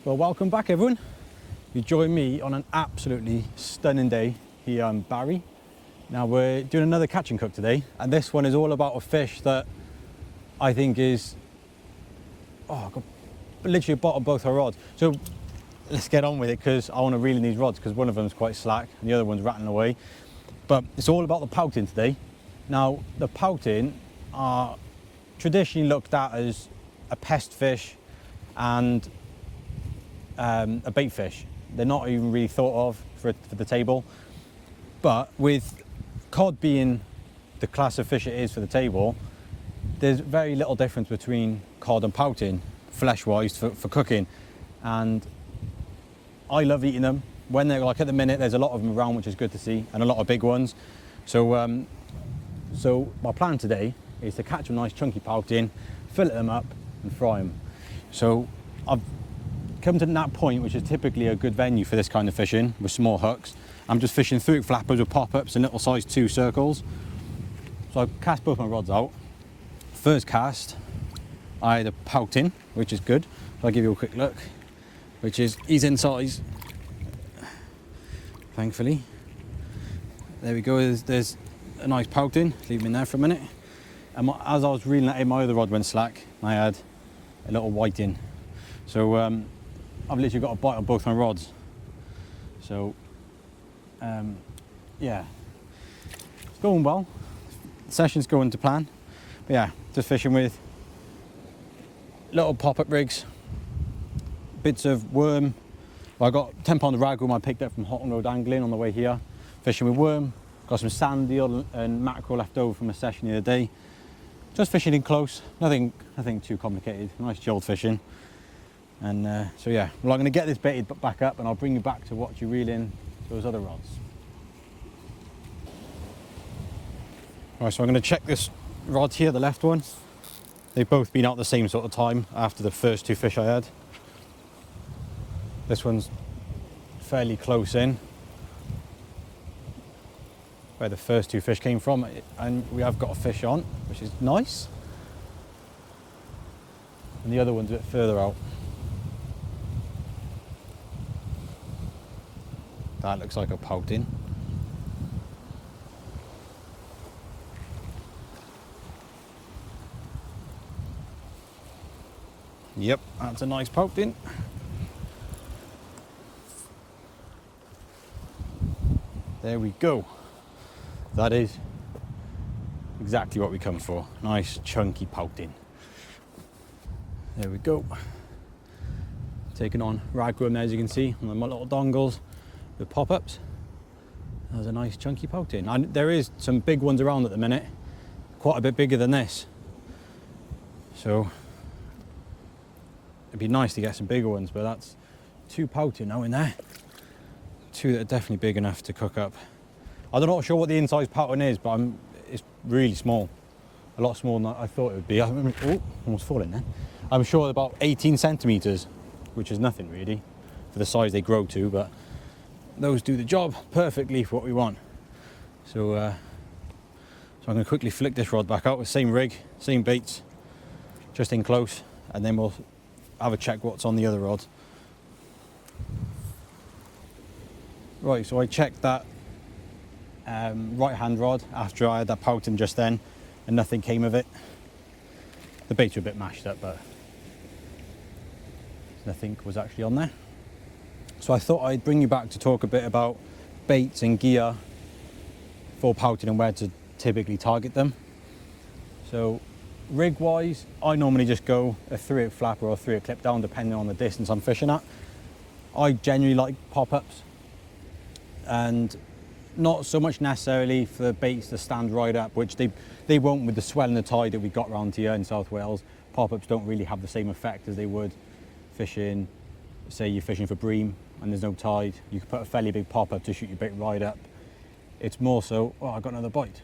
Well, welcome back everyone. You join me on an absolutely stunning day here in Barry. Now we're doing another catch and cook today, and this one is all about a fish that I think is, I got literally bottom both our rods. So let's get on with it because I want to reel in these rods because one of them is quite slack and the other one's rattling away. But it's all about the pouting today. Now the pouting are traditionally looked at as a pest fish and a bait fish. They're not even really thought of for the table, but with cod being the class of fish it is for the table, there's very little difference between cod and pouting flesh wise for cooking, and I love eating them when they're like, at the minute there's a lot of them around, which is good to see, and a lot of big ones. So so my plan today is to catch a nice chunky pouting, fillet them up and fry them. So I've come to Knap Point, which is typically a good venue for this kind of fishing with small hooks. I'm just fishing through flappers with pop-ups and little size 2 circles. So I cast both my rods out. First cast, I had a pouting, which is good. So I'll give you a quick look, which is, he's in size, thankfully. There we go, there's a nice pouting. Leave him in there for a minute. And as I was reeling that in, my other rod went slack. I had a little whiting. So I've literally got a bite on both my rods. So yeah, it's going well. The session's going to plan. But yeah, just fishing with little pop-up rigs, bits of worm. Well, I got 10-pounder ragworm I picked up from Hot and Road Angling on the way here. Fishing with worm, got some sand eel and mackerel left over from a session the other day. Just fishing in close, nothing too complicated, nice chilled fishing. And so yeah, well, I'm going to get this baited back up and I'll bring you back to watch you reel in those other rods. Right, so I'm going to check this rod here, the left one. They've both been out at the same sort of time after the first 2 fish I had. This one's fairly close in where the first 2 fish came from, and we have got a fish on, which is nice. And the other one's a bit further out. That looks like a pouting. Yep, that's a nice pouting. There we go. That is exactly what we come for. Nice chunky pouting. There we go. Taking on ragworm there, as you can see, on my little dongles with pop-ups. That was a nice chunky pouting. And there is some big ones around at the minute, quite a bit bigger than this. So it'd be nice to get some bigger ones, but that's 2 pouting now in there. 2 that are definitely big enough to cook up. I'm not sure what the inside pouting is, but it's really small. A lot smaller than I thought it would be. I remember, oh, almost falling there. I'm sure about 18 centimetres, which is nothing really for the size they grow to, but those do the job perfectly for what we want. So, so I'm going to quickly flick this rod back out with same rig, same baits, just in close, and then we'll have a check what's on the other rod. Right, so I checked that right hand rod after I had that pouting just then, and nothing came of it. The baits were a bit mashed up, but nothing was actually on there. So I thought I'd bring you back to talk a bit about baits and gear for pouting and where to typically target them. So rig wise, I normally just go a 3/8 flapper or 3/8 clip down depending on the distance I'm fishing at. I generally like pop-ups, and not so much necessarily for baits to stand right up, which they won't with the swell and the tide that we got around here in South Wales. Pop-ups don't really have the same effect as they would fishing, say you're fishing for bream and there's no tide. You could put a fairly big pop-up to shoot your bait right up. It's more so, oh, I got another bite.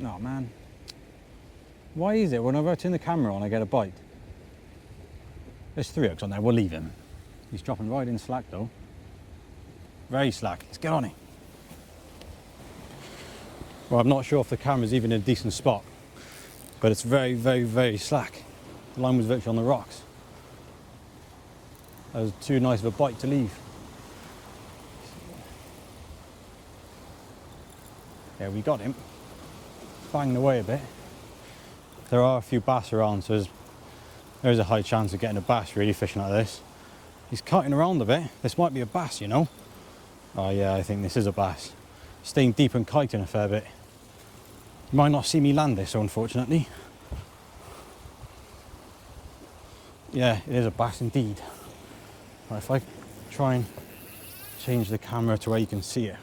Oh man, why is it whenever I turn the camera on I get a bite? There's 3 hooks on there, we'll leave him. He's dropping right in slack though. Very slack, let's get on it. Well, I'm not sure if the camera's even in a decent spot, but it's very, very, very slack. The line was virtually on the rocks. That was too nice of a bite to leave. Yeah, we got him. Banged away a bit. There are a few bass around, so there's a high chance of getting a bass really fishing like this. He's kiting around a bit. This might be a bass, you know. Oh yeah, I think this is a bass. Staying deep and kiting a fair bit. You might not see me land this, unfortunately. Yeah, it is a bass indeed. Right, if I try and change the camera to where you can see it.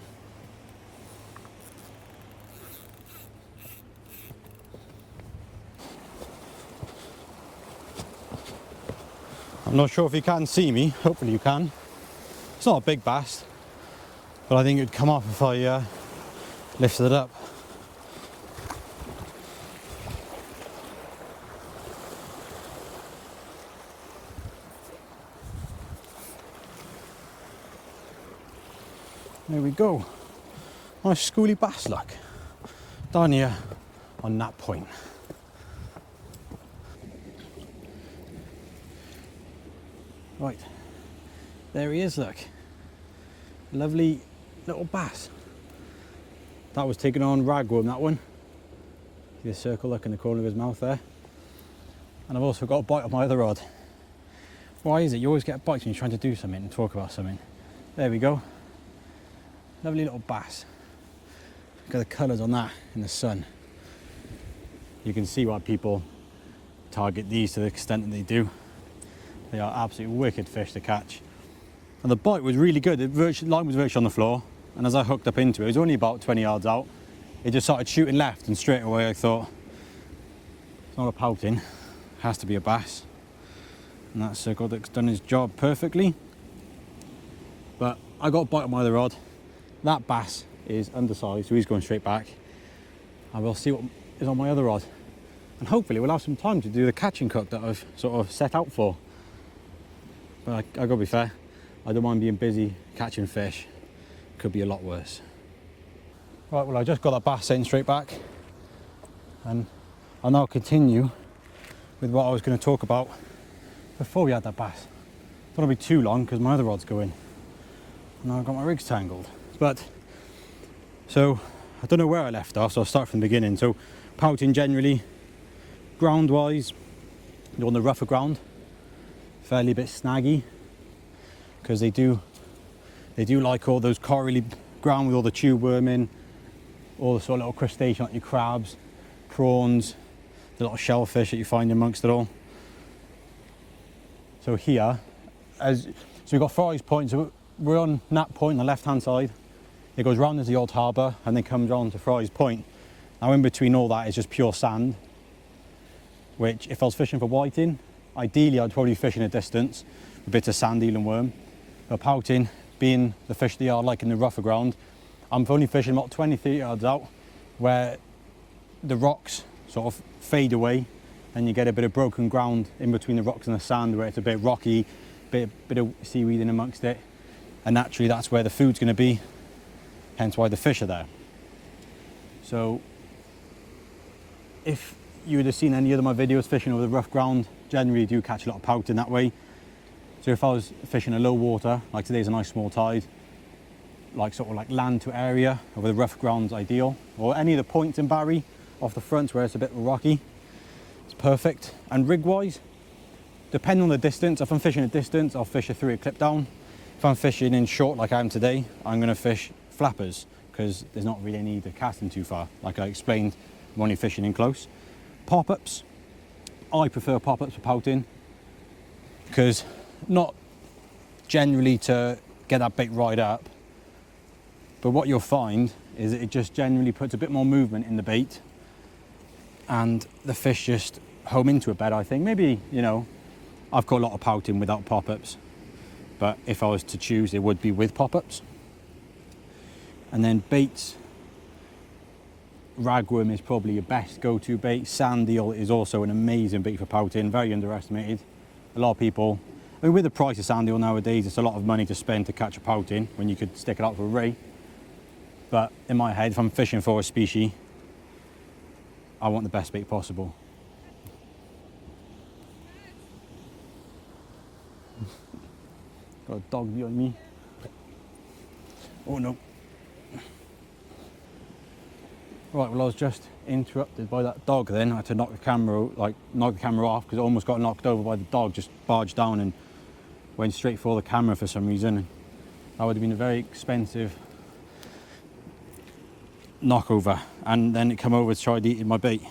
I'm not sure if you can see me, hopefully you can. It's not a big bass, but I think it'd come off if I lifted it up. There we go. Nice schooly bass luck down here on Knap Point. Right, there he is, look. Lovely little bass. That was taken on ragworm, that one. See the circle look in the corner of his mouth there. And I've also got a bite of my other rod. Why is it you always get bites when you're trying to do something and talk about something? There we go. Lovely little bass. Look at the colours on that in the sun. You can see why people target these to the extent that they do. They are absolutely wicked fish to catch. And the bite was really good. The line was virtually on the floor. And as I hooked up into it, it was only about 20 yards out. It just started shooting left, and straight away I thought, it's not a pouting, it has to be a bass. And that circle that's done his job perfectly. But I got a bite on my other rod. That bass is undersized, so he's going straight back. And we'll see what is on my other rod. And hopefully we'll have some time to do the catching cook that I've sort of set out for. But I gotta be fair, I don't mind being busy catching fish. Could be a lot worse. Right, well I just got that bass in straight back. And I'll now continue with what I was going to talk about before we had that bass. Don't want to be too long because my other rod's going. And now I've got my rigs tangled. But, so, I don't know where I left off, so I'll start from the beginning. So, pouting generally, ground-wise, on the rougher ground, fairly a bit snaggy, because they do like all those corally ground with all the tube worm in, all the sort of little crustacean like your crabs, prawns, the little shellfish that you find amongst it all. So here, so we've got Fry's Point, so we're on Knap Point on the left hand side. It goes round into the old harbour and then comes on to Fry's Point. Now in between all that is just pure sand, which if I was fishing for whiting, ideally I'd probably fish in a distance, a bit of sand, eel and worm. But pouting, being the fish they are like in the rougher ground, I'm only fishing about 20-30 yards out where the rocks sort of fade away and you get a bit of broken ground in between the rocks and the sand where it's a bit rocky, bit of seaweed in amongst it, and naturally that's where the food's going to be, hence why the fish are there. So if you would have seen any of my videos fishing over the rough ground, generally you do catch a lot of pouting that way. So if I was fishing a low water, like today's a nice small tide, like sort of like land to area over the rough ground's ideal, or any of the points in Barry off the front where it's a bit rocky, it's perfect. And rig wise, depending on the distance, if I'm fishing a distance, I'll fish a 3 clip down. If I'm fishing in short like I am today, I'm going to fish flappers because there's not really any need of casting too far. Like I explained, I'm only fishing in close. Pop-ups, I prefer pop-ups for pouting because not generally to get that bait right up, but what you'll find is that it just generally puts a bit more movement in the bait and the fish just home into it better, I think. Maybe, you know, I've caught a lot of pouting without pop-ups, but if I was to choose, it would be with pop-ups. And then baits, ragworm is probably your best go-to bait. Sand eel is also an amazing bait for pouting, very underestimated. A lot of people, I mean, with the price of sand eel nowadays, it's a lot of money to spend to catch a pouting when you could stick it out for a ray. But in my head, if I'm fishing for a species, I want the best bait possible. Got a dog behind me. Oh no. Right, well I was just interrupted by that dog then. I had to knock the camera off because it almost got knocked over by the dog, just barged down and went straight for the camera for some reason. That would have been a very expensive knockover, and then it come over to try eating my bait.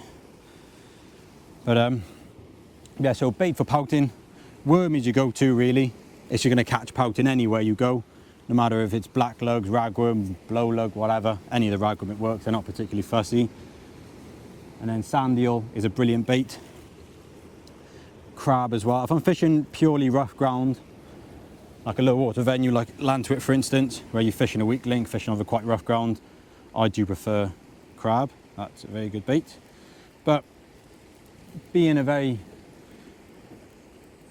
But yeah, so bait for pouting, worm is your go-to really. If you're going to catch pouting anywhere you go, no matter if it's black lugs, ragworm, blow lug, whatever, any of the ragworm it works, they're not particularly fussy. And then sand eel is a brilliant bait. Crab as well. If I'm fishing purely rough ground, like a low water venue like Lantwit for instance, where you're fishing a weak link, fishing over quite rough ground, I do prefer crab. That's a very good bait. But being a very,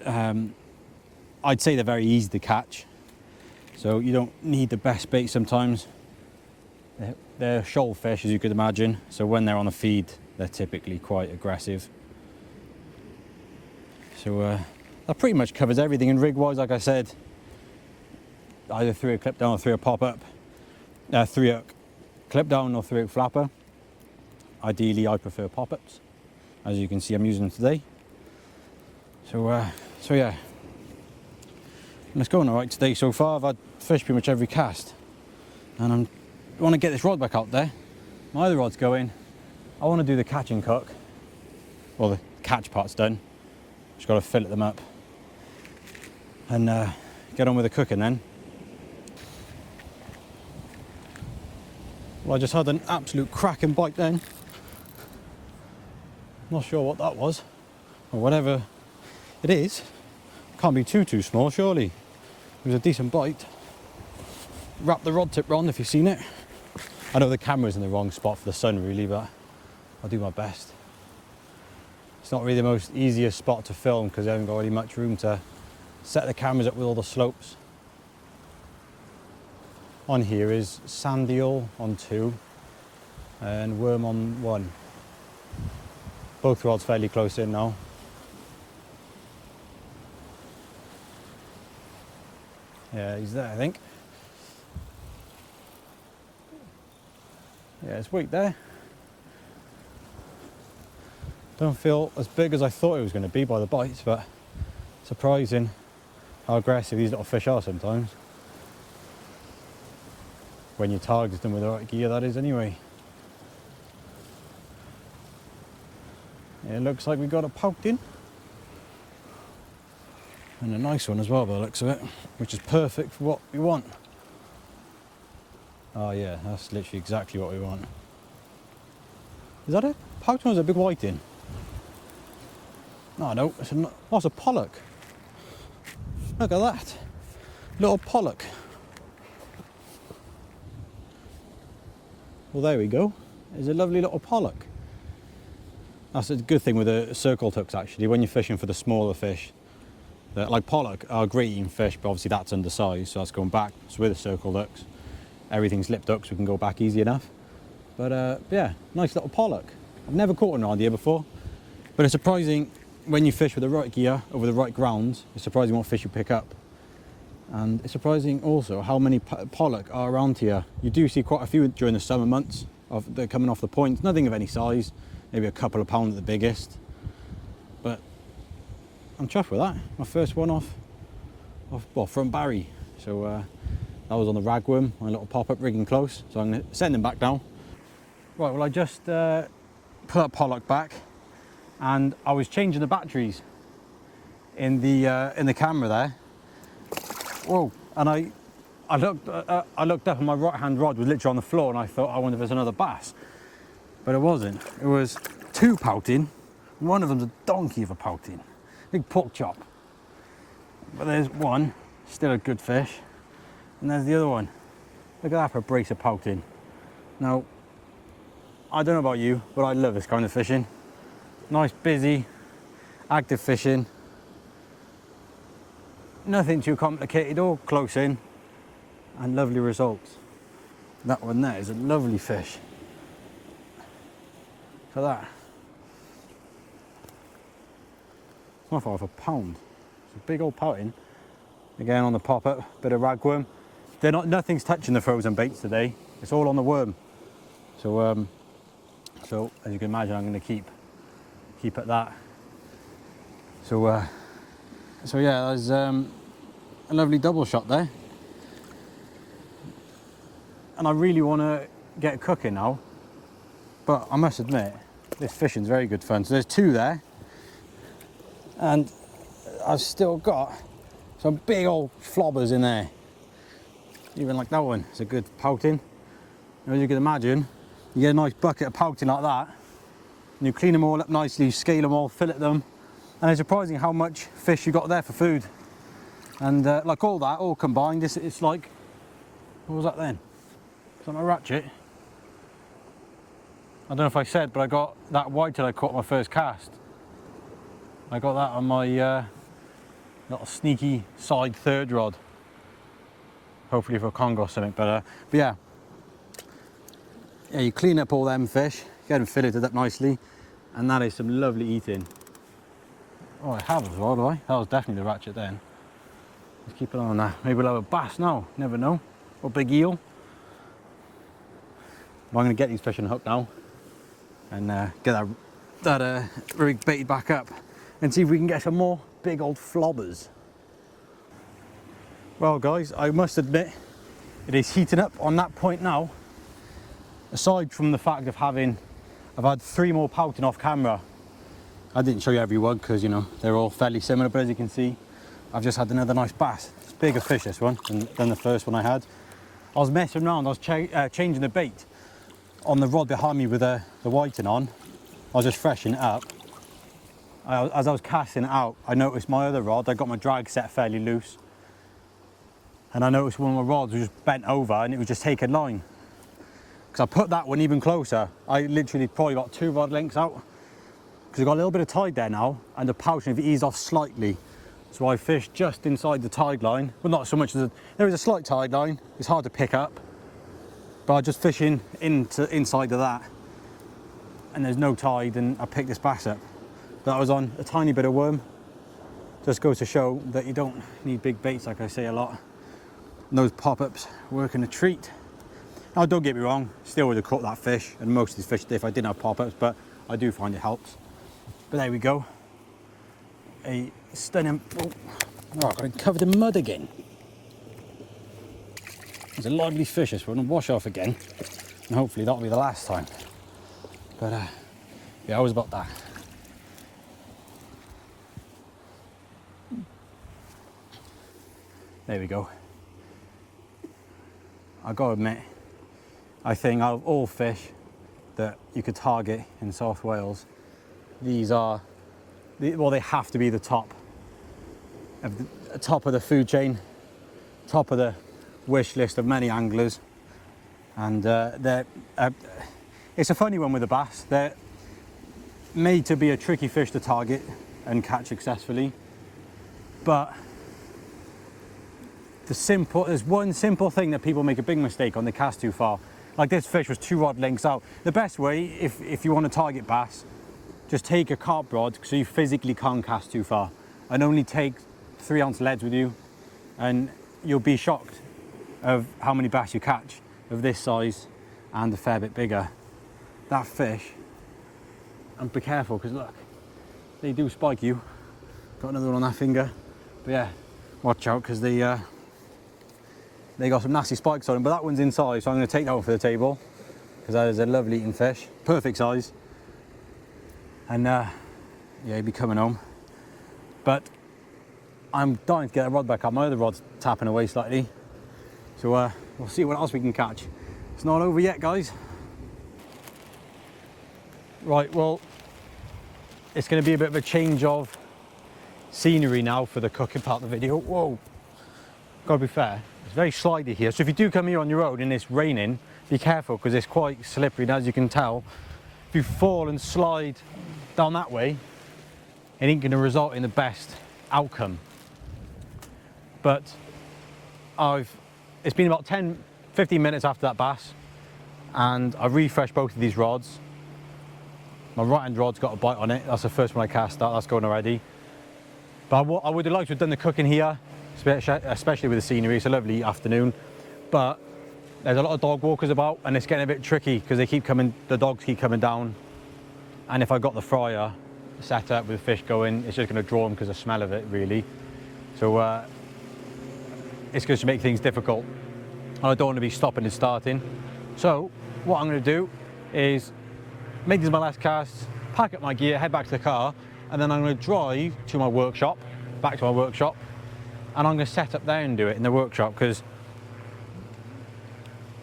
I'd say they're very easy to catch. So you don't need the best bait sometimes. They're shoal fish, as you could imagine. So when they're on the feed, they're typically quite aggressive. So that pretty much covers everything. And rig-wise, like I said, either 3-hook clip down or 3-hook pop-up. 3-hook clip down or 3-hook flapper. Ideally, I prefer pop-ups. As you can see, I'm using them today. So yeah. Let's go on all right today. So far I've had fish pretty much every cast, and I want to get this rod back out there. My other rod's going. I want to do the catch and cook. Well, the catch part's done. Just got to fillet them up and get on with the cooking then. Well, I just had an absolute cracking bite then. Not sure what that was, or whatever it is. Can't be too small, surely. It was a decent bite. Wrap the rod tip round if you've seen it. I know the camera's in the wrong spot for the sun really, but I'll do my best. It's not really the most easiest spot to film because I haven't got really much room to set the cameras up with all the slopes. On here is sand eel on 2 and worm on 1. Both rods fairly close in now. Yeah, he's there, I think. Yeah, it's weak there. Don't feel as big as I thought it was going to be by the bites, but surprising how aggressive these little fish are sometimes. When you target them with the right gear, that is, anyway. It looks like we got a pouting. And a nice one as well by the looks of it, which is perfect for what we want. Oh yeah, that's literally exactly what we want. Is that it? Pouting was a big whiting. No, it's a pollock. Look at that. Little pollock. Well, there we go. There's a lovely little pollock. That's a good thing with the circle hooks actually, when you're fishing for the smaller fish. Like pollock are great eating fish, but obviously that's undersized, so that's going back. So with the circle hooks, everything's lipped up so we can go back easy enough. But yeah, nice little pollock. I've never caught one around here before, but it's surprising when you fish with the right gear over the right grounds. It's surprising what fish you pick up. And it's surprising also how many pollock are around here. You do see quite a few during the summer months. They're coming off the points, nothing of any size, maybe a couple of pounds at the biggest. But I'm chuffed with that. My first one from Barry. So that was on the ragworm, my little pop-up rigging close. So I'm going to send them back now. Right, well I just put that pollock back, and I was changing the batteries in the camera there. Whoa! And I looked up and my right hand rod was literally on the floor, and I thought, I wonder if there's another bass. But it wasn't. It was 2 pouting. One of them's a donkey of a pouting. Big pork chop. But there's one, still a good fish. And there's the other one. Look at that for a brace of pouting. Now, I don't know about you, but I love this kind of fishing. Nice, busy, active fishing. Nothing too complicated, all close in, and lovely results. That one there is a lovely fish. Look at that. It's not far off a pound. It's a big old pouting. Again on the pop-up, bit of ragworm. Nothing's touching the frozen baits today. It's all on the worm. So, so as you can imagine, I'm going to keep at that. So yeah, there's a lovely double shot there. And I really want to get cooking now, but I must admit, this fishing's very good fun. So there's two there, and I've still got some big old flobbers in there. Even like that one, it's a good pouting. As you can imagine, you get a nice bucket of pouting like that, and you clean them all up nicely, scale them all, fillet them, and it's surprising how much fish you got there for food. And like all that, all combined, it's like, what was that then? Is that my ratchet? I don't know if I said, but I got that whitetail I caught my first cast. I got that on my little sneaky side third rod. Hopefully for a Congo or something, but yeah, you clean up all them fish, get them filleted up nicely, and that is some lovely eating. Oh, I have as well, do I? That was definitely the ratchet then. Let's keep an eye on that. Maybe we'll have a bass now, never know, or big eel. Well, I'm going to get these fish on hook now and get that rig baited back up and see if we can get some more big old flobbers. Well guys, I must admit it is heating up on that point now. Aside from the fact of I've had 3 more pouting off camera. I didn't show you every one because, you know, they're all fairly similar, but as you can see, I've just had another nice bass. It's a bigger fish, this one, than the first one I had. I was messing around, I was changing the bait on the rod behind me with the whiting on. I was just freshening it up. As I was casting it out, I noticed my other rod, I got my drag set fairly loose. And I noticed one of my rods was just bent over and it was just taking line. Because I put that one even closer. I literally probably got 2 rod lengths out. Because I've got a little bit of tide there now and the pouting have eased off slightly. So I fished just inside the tide line. Well, not so much as there is a slight tide line. It's hard to pick up. But I just fishing inside of that. And there's no tide and I picked this bass up. That was on a tiny bit of worm. Just goes to show that you don't need big baits, like I say a lot. And those pop-ups working a treat. Now don't get me wrong, still would have caught that fish and most of these fish if I didn't have pop-ups, but I do find it helps. But there we go. A stunning, oh, I got it covered in mud again. It's a lively fish this one, and wash off again. And hopefully that'll be the last time. But yeah, I was about that. There we go. I gotta admit, I think out of all fish that you could target in South Wales, these are, well, they have to be the top of the food chain, top of the wish list of many anglers. And it's a funny one with the bass. They're made to be a tricky fish to target and catch successfully, but there's one simple thing that people make a big mistake on, they cast too far. Like this fish was 2 rod lengths out. The best way, if you want to target bass, just take a carp rod so you physically can't cast too far. And only take 3-ounce leads with you and you'll be shocked of how many bass you catch of this size and a fair bit bigger. That fish, and be careful because look, they do spike you. Got another one on that finger. But yeah, watch out because they got some nasty spikes on them, but that one's inside, so I'm going to take that one for the table because that is a lovely eating fish, perfect size. And yeah, he'd be coming home. But I'm dying to get that rod back up. My other rod's tapping away slightly, so we'll see what else we can catch. It's not over yet, guys. Right, well, it's going to be a bit of a change of scenery now for the cooking part of the video. Whoa, gotta be fair. It's very slidey here, so if you do come here on your own and it's raining, be careful because it's quite slippery. And as you can tell, if you fall and slide down that way, it ain't going to result in the best outcome. But it's been about 10-15 minutes after that bass, and I've refreshed both of these rods. My right hand rod's got a bite on it. That's the first one I cast out. That's going already. But I would have liked to have done the cooking here. especially with the scenery. It's a lovely afternoon, but there's a lot of dog walkers about, and it's getting a bit tricky because the dogs keep coming down. And if I got the fryer set up with fish going, it's just going to draw them because of the smell of it, really. So it's going to make things difficult. I don't want to be stopping and starting. So what I'm going to do is make these my last casts, pack up my gear, head back to the car, and then I'm going to drive to my workshop, back to my workshop, and I'm going to set up there and do it in the workshop because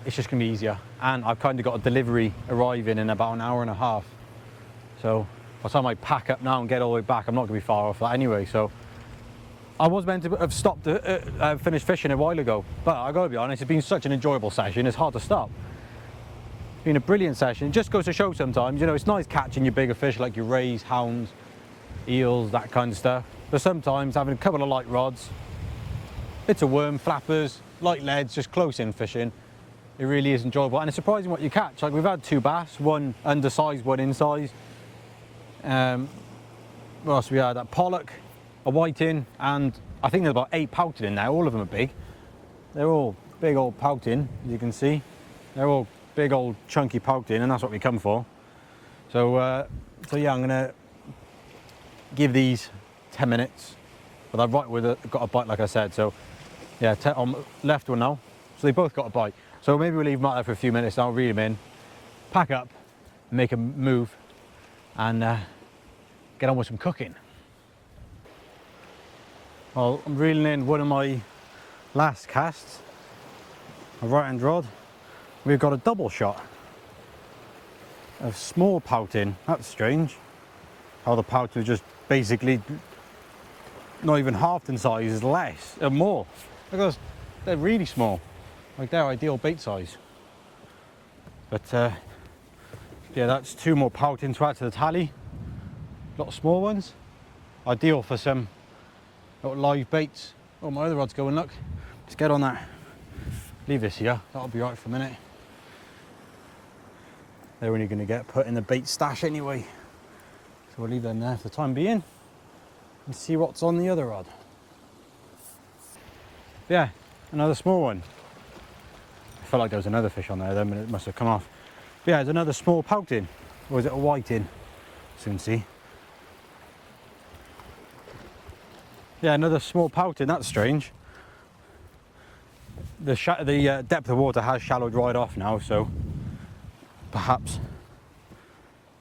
it's just going to be easier. And I've kind of got a delivery arriving in about an hour and a half. So by the time I pack up now and get all the way back, I'm not going to be far off that anyway. So I was meant to have stopped to finish fishing a while ago, but I got to be honest, it's been such an enjoyable session, it's hard to stop. It's been a brilliant session. It just goes to show sometimes, you know, it's nice catching your bigger fish like your rays, hounds, eels, that kind of stuff. But sometimes having a couple of light rods, bits of worm, flappers, light leads, just close in fishing, it really is enjoyable. And it's surprising what you catch. Like we've had 2 bass, one undersized, one in size. What else we had? That pollock, a whiting, and I think there's about 8 pouting in there. All of them are big. They're all big old pouting, as you can see. They're all big old chunky pouting, and that's what we come for. So, so yeah, I'm gonna give these 10 minutes. But I've got a bite, like I said. So yeah, on left one now. So they both got a bite. So maybe we'll leave them out there for a few minutes. And I'll reel them in, pack up, make a move, and get on with some cooking. Well, I'm reeling in one of my last casts, a right-hand rod. We've got a double shot of small pouting. That's strange. How the pouter is just basically not even half in size, is less or more. Because they're really small, like they're ideal bait size. But yeah, that's 2 more pouting to add to the tally. A lot of small ones, ideal for some little live baits. Oh, my other rod's going, look. Let's get on that. Leave this here, that'll be right for a minute. They're only going to get put in the bait stash anyway. So we'll leave them there for the time being and see what's on the other rod. Yeah, another small one. I felt like there was another fish on there then, but it must have come off. But yeah, there's another small pouting. Or is it a whiting? Soon see. Yeah, another small pouting, that's strange. The depth of water has shallowed right off now, so perhaps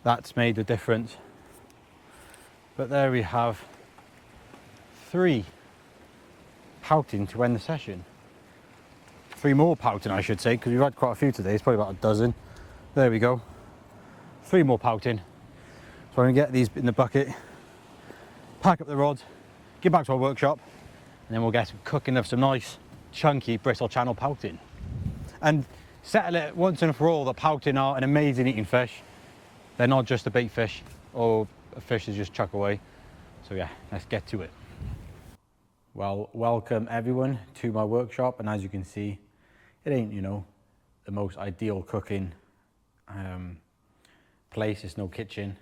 that's made a difference. But there we have 3 pouting to end the session. 3 more pouting, I should say, because we've had quite a few today. It's probably about a dozen. There we go. 3 more pouting. So I'm going to get these in the bucket, pack up the rods, get back to our workshop, and then we'll get some cooking of some nice chunky Bristol Channel pouting. And settle it once and for all that pouting are an amazing eating fish. They're not just a bait fish or a fish to just chuck away. So yeah, let's get to it. Well, welcome everyone to my workshop, and as you can see, it ain't, you know, the most ideal cooking place. It's no kitchen,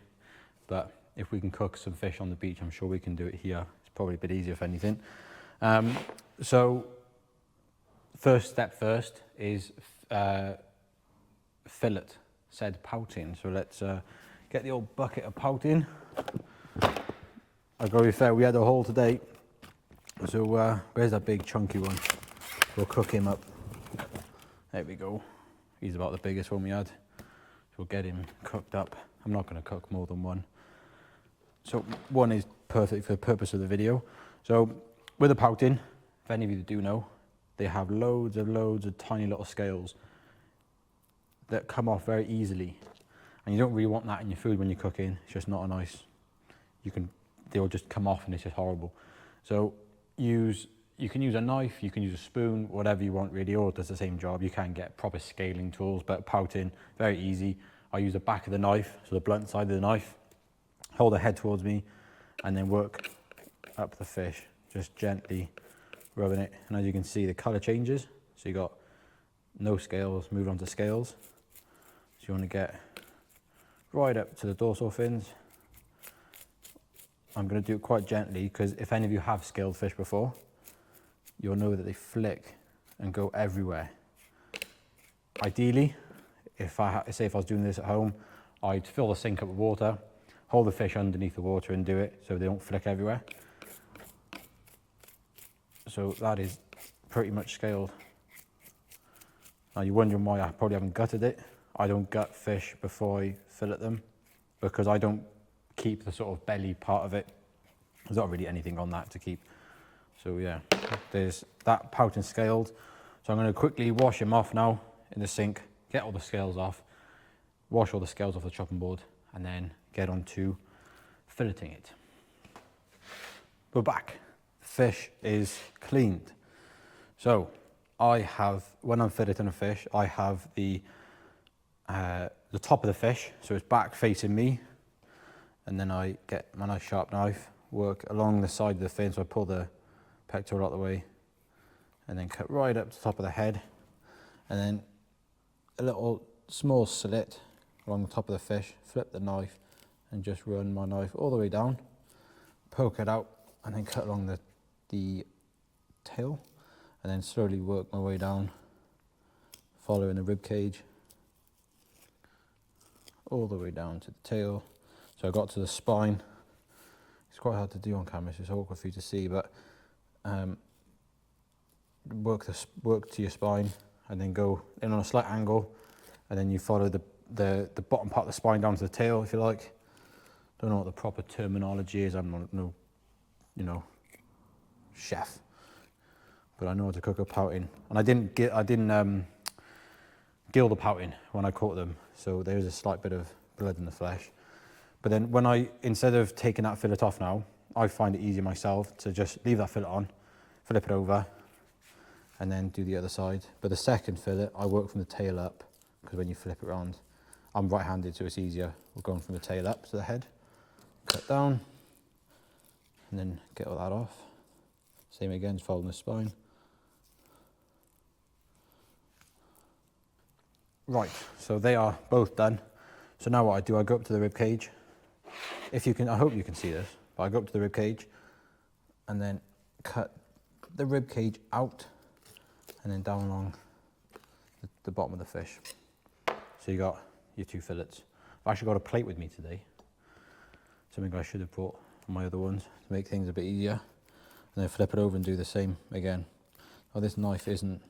but if we can cook some fish on the beach, I'm sure we can do it here. It's probably a bit easier if anything. So first step first is fillet said pouting. So let's get the old bucket of pouting. I've got to be fair, we had a haul today. So where's that big chunky one? We'll cook him up. There we go. He's about the biggest one we had. So we'll get him cooked up. I'm not going to cook more than one. So one is perfect for the purpose of the video. So with the pouting, if any of you do know, they have loads of tiny little scales that come off very easily. And you don't really want that in your food when you're cooking. It's just not a nice, they'll just come off and it's just horrible. So you can use a knife, you can use a spoon, whatever you want really, or it does the same job. You can get proper scaling tools, but pouting, very easy. I use the back of the knife, so the blunt side of the knife, hold the head towards me, and then work up the fish, just gently rubbing it. And as you can see, the color changes. So you got no scales, move on to scales. So you want to get right up to the dorsal fins. I'm going to do it quite gently because if any of you have scaled fish before, you'll know that they flick and go everywhere. Ideally, say if I was doing this at home, I'd fill the sink up with water, hold the fish underneath the water and do it so they don't flick everywhere. So that is pretty much scaled. Now you're wondering why I probably haven't gutted it. I don't gut fish before I fillet them because I don't keep the sort of belly part of it. There's not really anything on that to keep. So yeah, there's that pouting scaled. So I'm going to quickly wash him off now in the sink, get all the scales off, wash all the scales off the chopping board, and then get on to filleting it. We're back. The fish is cleaned. So I have, when I'm filleting a fish, I have the top of the fish, so it's back facing me, and then I get my nice sharp knife, work along the side of the fin, so I pull the pectoral out of the way, and then cut right up to the top of the head, and then a little small slit along the top of the fish, flip the knife, and just run my knife all the way down, poke it out, and then cut along the tail, and then slowly work my way down, following the rib cage, all the way down to the tail. So I got to the spine. It's quite hard to do on camera, so it's awkward for you to see, but work to your spine, and then go in on a slight angle, and then you follow the bottom part of the spine down to the tail, if you like. Don't know what the proper terminology is. I'm no, chef, but I know how to cook a pouting. And I didn't gill the pouting when I caught them, so there's a slight bit of blood in the flesh. But then instead of taking that fillet off now, I find it easier myself to just leave that fillet on, flip it over, and then do the other side. But the second fillet, I work from the tail up, because when you flip it around, I'm right-handed, so it's easier. We're going from the tail up to the head, cut down, and then get all that off. Same again, just following the spine. Right, so they are both done. So now what I do, I go up to the rib cage. If you can, I hope you can see this, but I go up to the rib cage and then cut the rib cage out and then down along the bottom of the fish. So you got your two fillets. I've actually got a plate with me today. Something I should have brought on my other ones to make things a bit easier. And then flip it over and do the same again. Oh, this knife isn't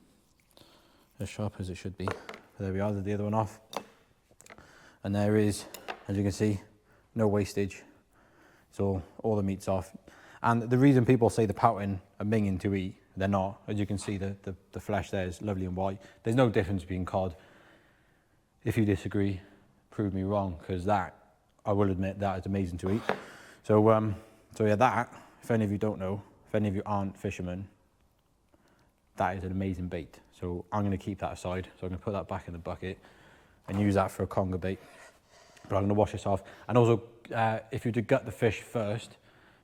as sharp as it should be. But there we are, the other one off. And there is, as you can see, no wastage. So all the meat's off. And the reason people say the pouting are minging to eat, they're not. As you can see, the flesh there is lovely and white. There's no difference between cod. If you disagree, prove me wrong, because that, I will admit, that is amazing to eat. So, so yeah, that, if any of you don't know, if any of you aren't fishermen, that is an amazing bait. So I'm going to keep that aside. So I'm going to put that back in the bucket and use that for a conger bait. But I'm going to wash this off. And also, if you do gut the fish first,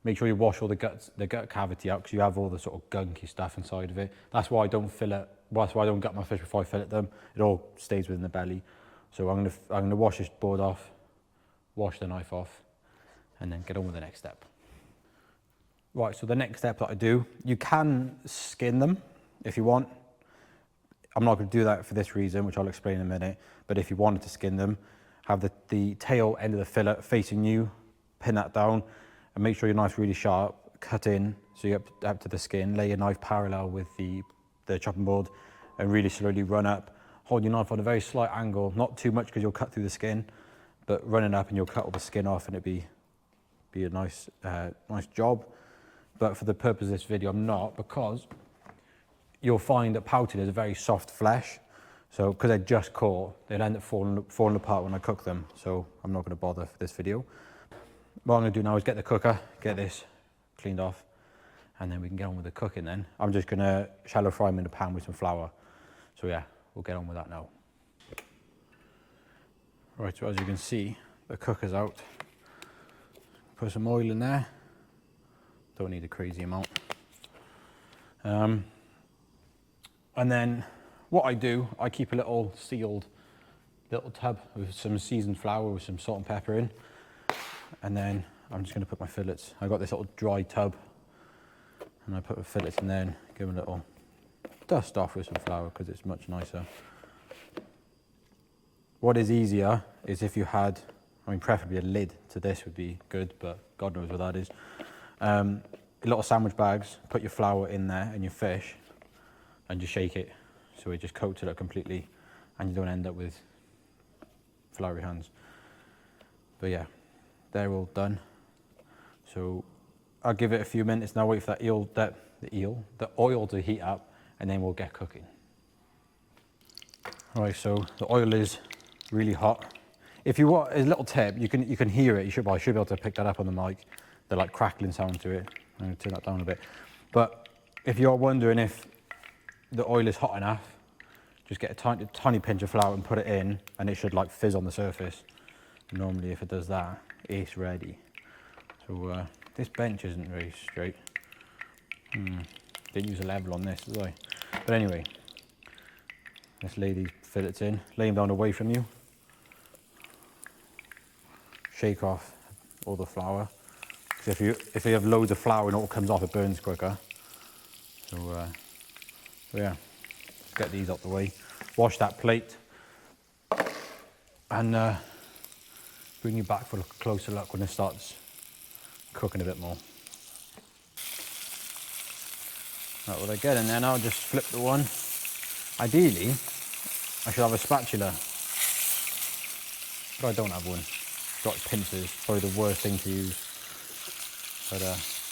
make sure you wash all the gut cavity out, because you have all the sort of gunky stuff inside of it. That's why I don't fillet. That's why I don't gut my fish before I fillet them. It all stays within the belly. So I'm going to wash this board off, wash the knife off, and then get on with the next step. Right, so the next step that I do, you can skin them if you want. I'm not going to do that for this reason, which I'll explain in a minute. But if you wanted to skin them, have the tail end of the fillet facing you, pin that down, and make sure your knife's really sharp, cut in, so you're up to the skin, lay your knife parallel with the chopping board, and really slowly run up. Hold your knife on a very slight angle, not too much because you'll cut through the skin, but running up and you'll cut all the skin off and it'd be a nice job. But for the purpose of this video, I'm not, because you'll find that pouting is a very soft flesh. So because they're just caught, they'll end up falling apart when I cook them. So I'm not going to bother for this video. What I'm going to do now is get the cooker, get this cleaned off, and then we can get on with the cooking then. I'm just going to shallow fry them in a pan with some flour. So yeah, we'll get on with that now. Right, so as you can see, the cooker's out. Put some oil in there. Don't need a crazy amount. And then what I do, I keep a little sealed little tub with some seasoned flour with some salt and pepper in. And then I'm just going to put my fillets. I got this little dry tub, And I put the fillets in there and give them a little dust off with some flour because it's much nicer. What is easier is if you had, I mean preferably a lid to this would be good, but God knows what that is. A lot of sandwich bags, put your flour in there and your fish and just shake it so it just coats it up completely and you don't end up with floury hands. But yeah, they're all done. So I'll give it a few minutes now, wait for the oil to heat up, and then we'll get cooking. All right, so the oil is really hot. If you want a little tip, you can hear it. I should be able to pick that up on the mic. The like crackling sound to it. I'm going to turn that down a bit. But if you're wondering if the oil is hot enough, just get a tiny pinch of flour and put it in, and it should like fizz on the surface. Normally, if it does that, it's ready. So this bench isn't very straight. Didn't use a level on this, did I? But anyway, let's lay these fillets in. Lay them down away from you. Shake off all the flour. Because if you have loads of flour and it all comes off, it burns quicker. So yeah, let's get these out the way. Wash that plate. And bring you back for a closer look when it starts cooking a bit more. Right, what I get in there now, just flip the one. Ideally, I should have a spatula, but I don't have one. Got pincers, probably the worst thing to use, but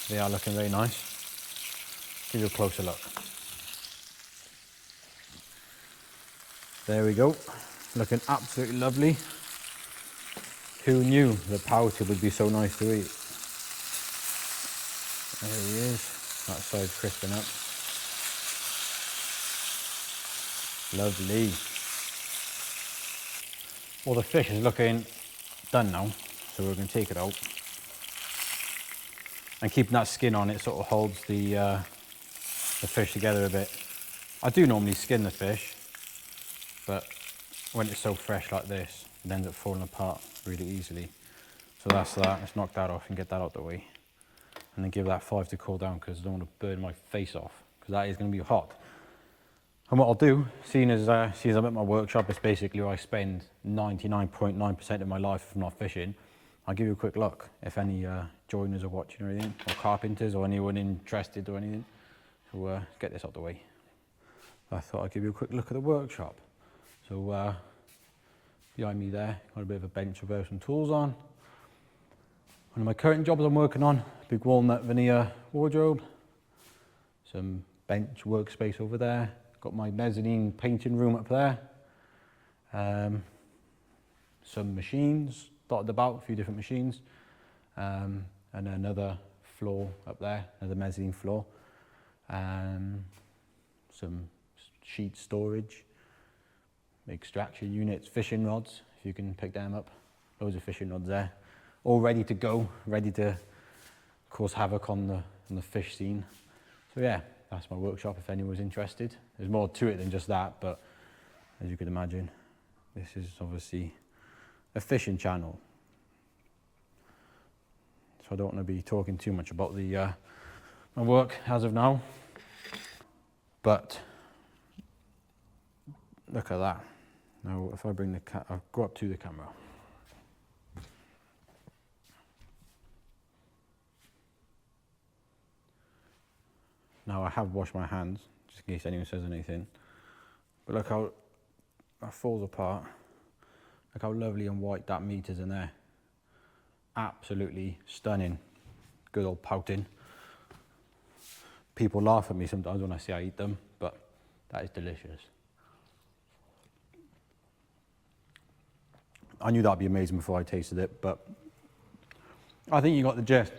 they are looking very nice. Give you a closer look. There we go, looking absolutely lovely. Who knew the pouting would be so nice to eat? There he is, that side's crisping up. Lovely. Well, the fish is looking done now, so we're going to take it out. And keeping that skin on it sort of holds the fish together a bit. I do normally skin the fish, but when it's so fresh like this, it ends up falling apart really easily. So that's that. Let's knock that off and get that out the way. And then give that 5 to cool down because I don't want to burn my face off, because that is going to be hot. And what I'll do, seeing as I'm at my workshop, it's basically where I spend 99.9% of my life if I'm not fishing. I'll give you a quick look if any joiners are watching or anything, or carpenters or anyone interested or anything. So get this out the way. I thought I'd give you a quick look at the workshop. So behind me there, got a bit of a bench with some tools on. One of my current jobs I'm working on, big walnut veneer wardrobe, some bench workspace over there, got my mezzanine painting room up there, some machines dotted about, a few different machines, and another floor up there, another mezzanine floor, some sheet storage, extraction units, fishing rods, if you can pick them up, loads of fishing rods there, all ready to go, ready to cause havoc on the fish scene. So yeah, that's my workshop if anyone's interested. There's more to it than just that, but as you can imagine, this is obviously a fishing channel. So I don't want to be talking too much about my work as of now, but look at that. Now if I bring I'll go up to the camera. Now I have washed my hands, just in case anyone says anything. But look how that falls apart. Look how lovely and white that meat is in there. Absolutely stunning. Good old pouting. People laugh at me sometimes when I say I eat them, but that is delicious. I knew that'd be amazing before I tasted it, but I think you got the gist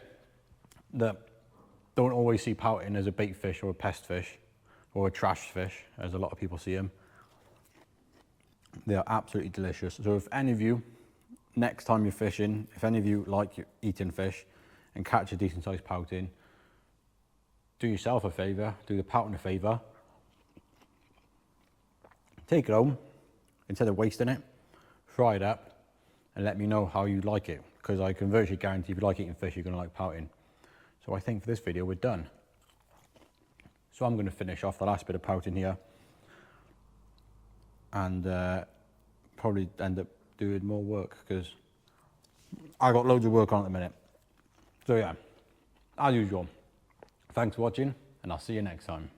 that don't always see pouting as a bait fish or a pest fish or a trash fish, as a lot of people see them. They are absolutely delicious. So if any of you, next time you're fishing, if any of you like eating fish and catch a decent sized pouting, do yourself a favour, do the pouting a favour. Take it home, instead of wasting it, fry it up and let me know how you like it, because I can virtually guarantee if you like eating fish, you're going to like pouting. So I think for this video, we're done. So I'm going to finish off the last bit of pouting here and probably end up doing more work because I got loads of work on at the minute. So yeah, as usual, thanks for watching and I'll see you next time.